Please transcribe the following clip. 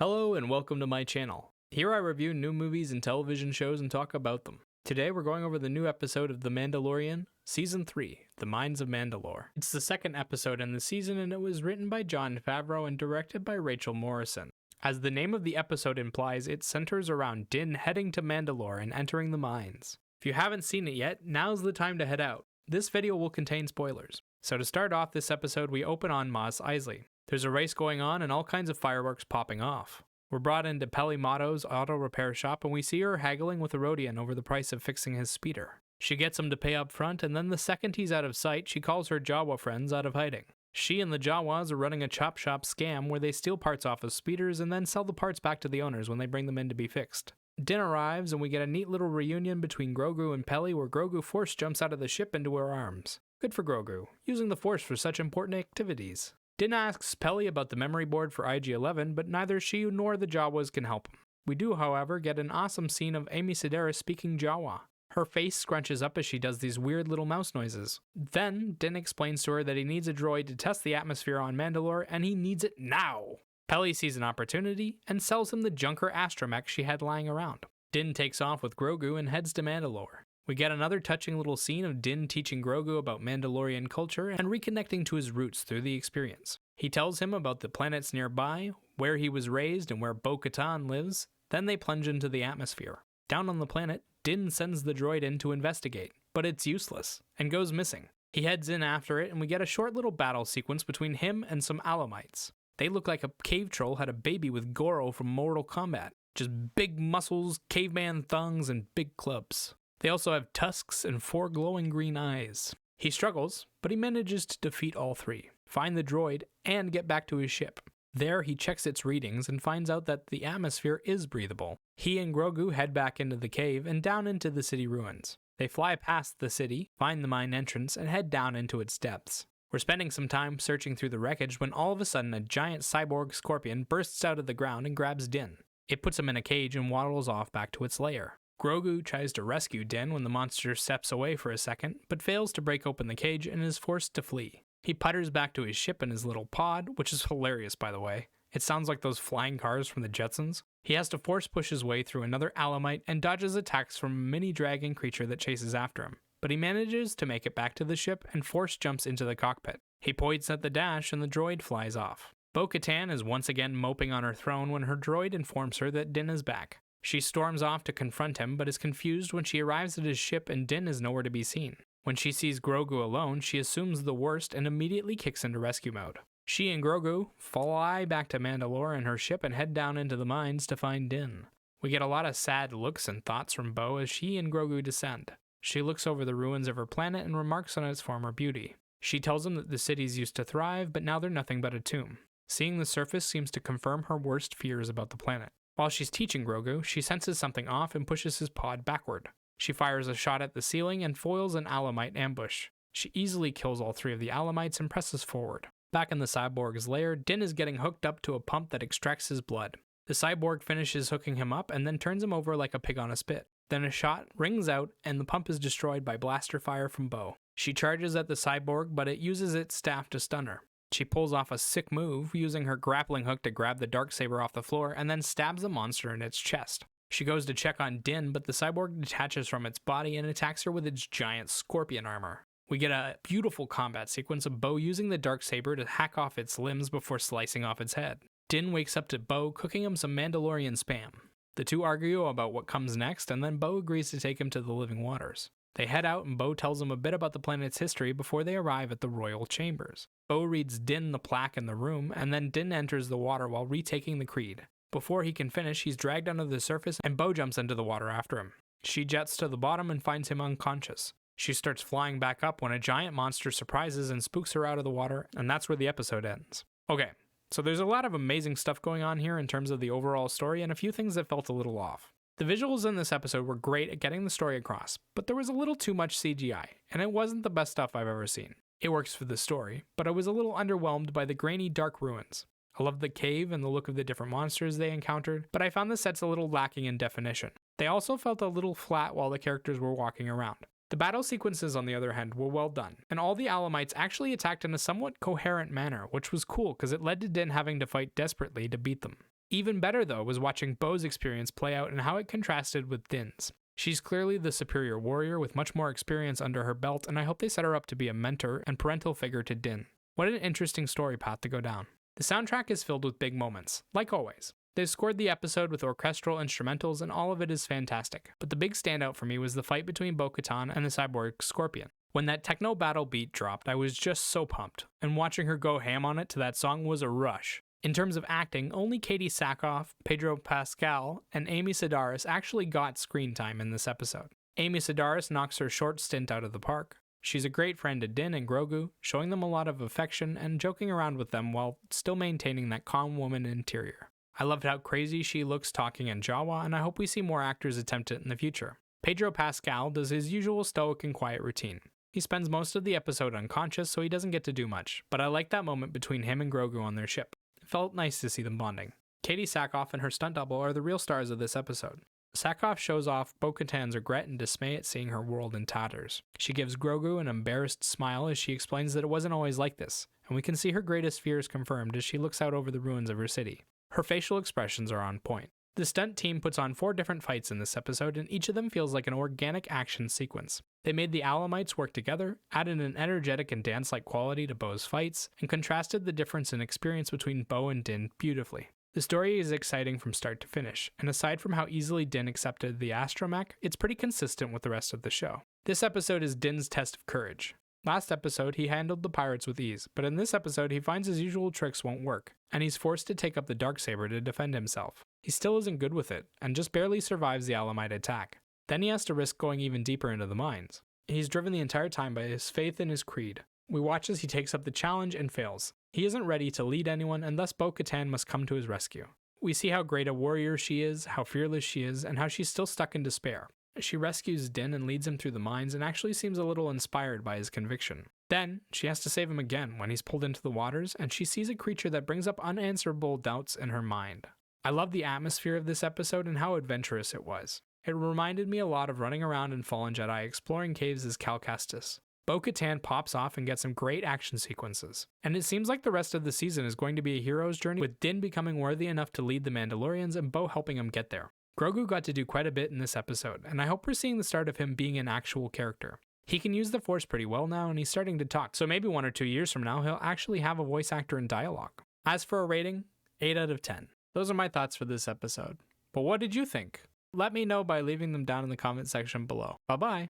Hello and welcome to my channel. Here I review new movies and television shows and talk about them. Today we're going over the new episode of The Mandalorian, Season 3, The Mines of Mandalore. It's the second episode in the season and it was written by Jon Favreau and directed by Rachel Morrison. As the name of the episode implies, it centers around Din heading to Mandalore and entering the mines. If you haven't seen it yet, now's the time to head out. This video will contain spoilers. So to start off this episode, we open on Mos Eisley. There's a race going on and all kinds of fireworks popping off. We're brought into Peli Motto's auto repair shop and we see her haggling with a Rodian over the price of fixing his speeder. She gets him to pay up front, and then the second he's out of sight, she calls her Jawa friends out of hiding. She and the Jawas are running a chop shop scam where they steal parts off of speeders and then sell the parts back to the owners when they bring them in to be fixed. Din arrives and we get a neat little reunion between Grogu and Peli where Grogu force jumps out of the ship into her arms. Good for Grogu, using the force for such important activities. Din asks Peli about the memory board for IG-11, but neither she nor the Jawas can help him. We do, however, get an awesome scene of Amy Sedaris speaking Jawa. Her face scrunches up as she does these weird little mouse noises. Then, Din explains to her that he needs a droid to test the atmosphere on Mandalore, and he needs it now. Peli sees an opportunity and sells him the junker astromech she had lying around. Din takes off with Grogu and heads to Mandalore. We get another touching little scene of Din teaching Grogu about Mandalorian culture and reconnecting to his roots through the experience. He tells him about the planets nearby, where he was raised and where Bo-Katan lives. Then they plunge into the atmosphere. Down on the planet, Din sends the droid in to investigate, but it's useless and goes missing. He heads in after it and we get a short little battle sequence between him and some Alamites. They look like a cave troll had a baby with Goro from Mortal Kombat. Just big muscles, caveman thongs, and big clubs. They also have tusks and 4 glowing green eyes. He struggles, but he manages to defeat all 3, find the droid, and get back to his ship. There he checks its readings and finds out that the atmosphere is breathable. He and Grogu head back into the cave and down into the city ruins. They fly past the city, find the mine entrance, and head down into its depths. We're spending some time searching through the wreckage when all of a sudden a giant cyborg scorpion bursts out of the ground and grabs Din. It puts him in a cage and waddles off back to its lair. Grogu tries to rescue Din when the monster steps away for a second, but fails to break open the cage and is forced to flee. He putters back to his ship in his little pod, which is hilarious by the way. It sounds like those flying cars from the Jetsons. He has to force push his way through another Alamite and dodges attacks from a mini dragon creature that chases after him. But he manages to make it back to the ship and force jumps into the cockpit. He points at the dash and the droid flies off. Bo-Katan is once again moping on her throne when her droid informs her that Din is back. She storms off to confront him, but is confused when she arrives at his ship and Din is nowhere to be seen. When she sees Grogu alone, she assumes the worst and immediately kicks into rescue mode. She and Grogu fly back to Mandalore in her ship and head down into the mines to find Din. We get a lot of sad looks and thoughts from Bo as she and Grogu descend. She looks over the ruins of her planet and remarks on its former beauty. She tells him that the cities used to thrive, but now they're nothing but a tomb. Seeing the surface seems to confirm her worst fears about the planet. While she's teaching Grogu, she senses something off and pushes his pod backward. She fires a shot at the ceiling and foils an Alamite ambush. She easily kills all 3 of the Alamites and presses forward. Back in the cyborg's lair, Din is getting hooked up to a pump that extracts his blood. The cyborg finishes hooking him up and then turns him over like a pig on a spit. Then a shot rings out and the pump is destroyed by blaster fire from Bo. She charges at the cyborg, but it uses its staff to stun her. She pulls off a sick move, using her grappling hook to grab the darksaber off the floor and then stabs the monster in its chest. She goes to check on Din, but the cyborg detaches from its body and attacks her with its giant scorpion armor. We get a beautiful combat sequence of Bo using the darksaber to hack off its limbs before slicing off its head. Din wakes up to Bo cooking him some Mandalorian spam. The two argue about what comes next, and then Bo agrees to take him to the living waters. They head out and Bo tells him a bit about the planet's history before they arrive at the royal chambers. Bo reads Din the plaque in the room, and then Din enters the water while retaking the creed. Before he can finish, he's dragged under the surface and Bo jumps into the water after him. She jets to the bottom and finds him unconscious. She starts flying back up when a giant monster surprises and spooks her out of the water, and that's where the episode ends. Okay, so there's a lot of amazing stuff going on here in terms of the overall story and a few things that felt a little off. The visuals in this episode were great at getting the story across, but there was a little too much CGI, and it wasn't the best stuff I've ever seen. It works for the story, but I was a little underwhelmed by the grainy dark ruins. I loved the cave and the look of the different monsters they encountered, but I found the sets a little lacking in definition. They also felt a little flat while the characters were walking around. The battle sequences, on the other hand, were well done, and all the Alamites actually attacked in a somewhat coherent manner, which was cool because it led to Din having to fight desperately to beat them. Even better though was watching Bo's experience play out and how it contrasted with Din's. She's clearly the superior warrior with much more experience under her belt, and I hope they set her up to be a mentor and parental figure to Din. What an interesting story path to go down. The soundtrack is filled with big moments, like always. They scored the episode with orchestral instrumentals and all of it is fantastic, but the big standout for me was the fight between Bo-Katan and the cyborg Scorpion. When that techno battle beat dropped, I was just so pumped, and watching her go ham on it to that song was a rush. In terms of acting, only Katie Sackhoff, Pedro Pascal, and Amy Sedaris actually got screen time in this episode. Amy Sedaris knocks her short stint out of the park. She's a great friend to Din and Grogu, showing them a lot of affection and joking around with them while still maintaining that calm woman interior. I loved how crazy she looks talking in Jawa, and I hope we see more actors attempt it in the future. Pedro Pascal does his usual stoic and quiet routine. He spends most of the episode unconscious, so he doesn't get to do much, but I like that moment between him and Grogu on their ship. It felt nice to see them bonding. Katie Sackhoff and her stunt double are the real stars of this episode. Sackhoff shows off Bo-Katan's regret and dismay at seeing her world in tatters. She gives Grogu an embarrassed smile as she explains that it wasn't always like this, and we can see her greatest fears confirmed as she looks out over the ruins of her city. Her facial expressions are on point. The stunt team puts on 4 different fights in this episode, and each of them feels like an organic action sequence. They made the Alamites work together, added an energetic and dance-like quality to Bo's fights, and contrasted the difference in experience between Bo and Din beautifully. The story is exciting from start to finish, and aside from how easily Din accepted the astromech, it's pretty consistent with the rest of the show. This episode is Din's test of courage. Last episode, he handled the pirates with ease, but in this episode, he finds his usual tricks won't work, and he's forced to take up the Darksaber to defend himself. He still isn't good with it, and just barely survives the Alamite attack. Then he has to risk going even deeper into the mines. He's driven the entire time by his faith in his creed. We watch as he takes up the challenge and fails. He isn't ready to lead anyone, and thus Bo-Katan must come to his rescue. We see how great a warrior she is, how fearless she is, and how she's still stuck in despair. She rescues Din and leads him through the mines and actually seems a little inspired by his conviction. Then, she has to save him again when he's pulled into the waters, and she sees a creature that brings up unanswerable doubts in her mind. I love the atmosphere of this episode and how adventurous it was. It reminded me a lot of running around in Fallen Jedi exploring caves as Cal Kestis. Bo-Katan pops off and gets some great action sequences. And it seems like the rest of the season is going to be a hero's journey, with Din becoming worthy enough to lead the Mandalorians and Bo helping him get there. Grogu got to do quite a bit in this episode, and I hope we're seeing the start of him being an actual character. He can use the Force pretty well now, and he's starting to talk, so maybe 1 or 2 years from now he'll actually have a voice actor in dialogue. As for a rating, 8 out of 10. Those are my thoughts for this episode. But what did you think? Let me know by leaving them down in the comment section below. Bye-bye!